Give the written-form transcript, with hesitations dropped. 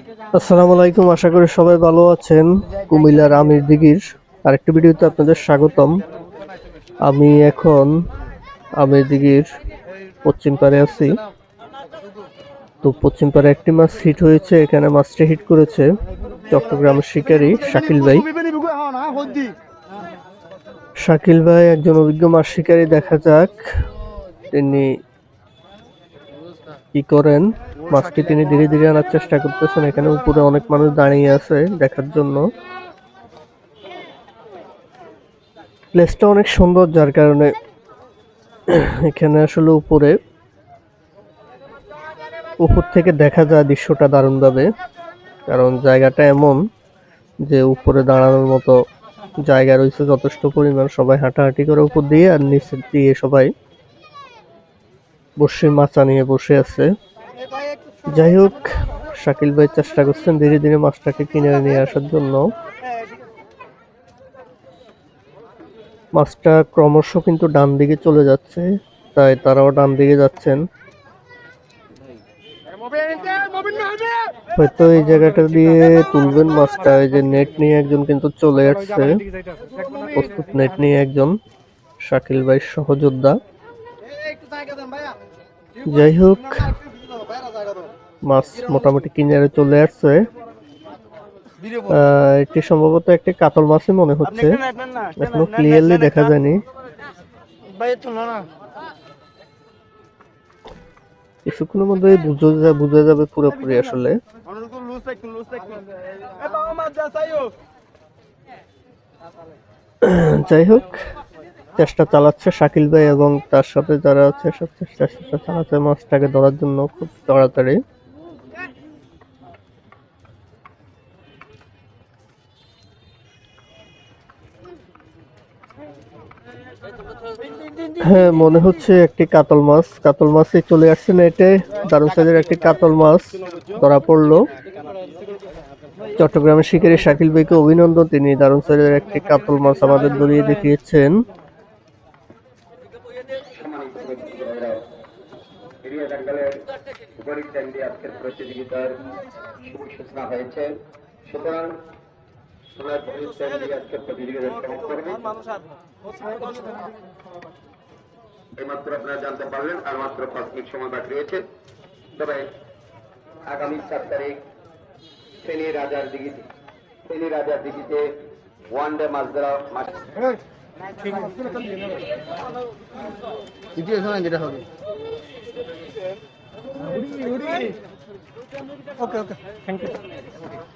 আসসালামু আলাইকুম, আশা করি সবাই ভালো আছেন। কুমিল্লার আমির দিঘির আরেকটি ভিডিওতে আপনাদের স্বাগতম। আমি এখন আমির দিঘির পশ্চিম পাড়ে আছি। তো পশ্চিম পাড়ে একটি মাছ হিট হয়েছে, এখানে মাছটি হিট করেছে চট্টগ্রামের শিকারী শাকিল ভাই। শাকিল ভাই একজন অভিজ্ঞ মাছ শিকারী, দেখা যাক তিনি কি করেন। মাছটি তিনি ধীরে ধীরে আনার চেষ্টা করতেছেন। এখানে উপরে অনেক মানুষ দাঁড়িয়ে আছে দেখার জন্য। প্লেসটা অনেক সুন্দর, যার কারণে এখানে আসলে উপর থেকে দেখা যায় দৃশ্যটা দারুণভাবে। কারণ জায়গাটা এমন যে উপরে দাঁড়ানোর মতো জায়গা রয়েছে যথেষ্ট পরিমাণ। সবাই হাঁটাহাঁটি করে উপর দিয়ে, আর নিচে দিয়ে সবাই বসির মাচা নিয়ে বসে আছে। যাই হোক, শাকিল ভাই চেষ্টা করছেন ধীরে ধীরে মাছটাকে কিনে নিয়ে আসার জন্য। মাছটা ক্রমশ কিন্তু ডান দিকে চলে যাচ্ছে, তাই তারাও ডান দিকে যাচ্ছেন। হয়তো এই জায়গাটা দিয়ে তুলবেন মাছটা। এই যে নেট নিয়ে একজন কিন্তু চলে আসছে, প্রস্তুত নেট নিয়ে একজন শাকিল ভাই সহযোদ্ধা। যাই হোক, মাছ মোটামুটি কিনারে চলে আসছে। এটি সম্ভবত একটি কাতল মাছই মনে হচ্ছে, এখনো ক্লিয়ারলি দেখা যায়নি। কিছুক্ষণের মধ্যে বুঝে যাবে পুরোপুরি আসলে। যাই হোক, চেষ্টা চালাচ্ছে শাকিল ভাই এবং তার সাথে যারা আছে সব চেষ্টা চালাচ্ছে মাছটাকে ধরার জন্য খুব তাড়াতাড়ি। হ্যাঁ, মনে হচ্ছে একটি কাতল মাছই চলে আসছে নেটে। দারুণ সাইজের একটি কাতল মাছ ধরা পড়লো। চট্টগ্রামের শিকারী শাকিল ভাইকে অভিনন্দন, তিনি দারুণ সাইজের একটি কাতল মাছ আমাদের ধরিয়ে দেখিয়েছেন। এইমাত্র আপনারা জানতে পারলেন আর মাত্র 5 মিনিট সময় বাকি রয়েছে। তবে আগামী 4 তারিখ ফেনী রাজার দিঘিতে ওয়ান ডে মাছ ধরা যেটা হবে। ওকে, থ্যাংক ইউ।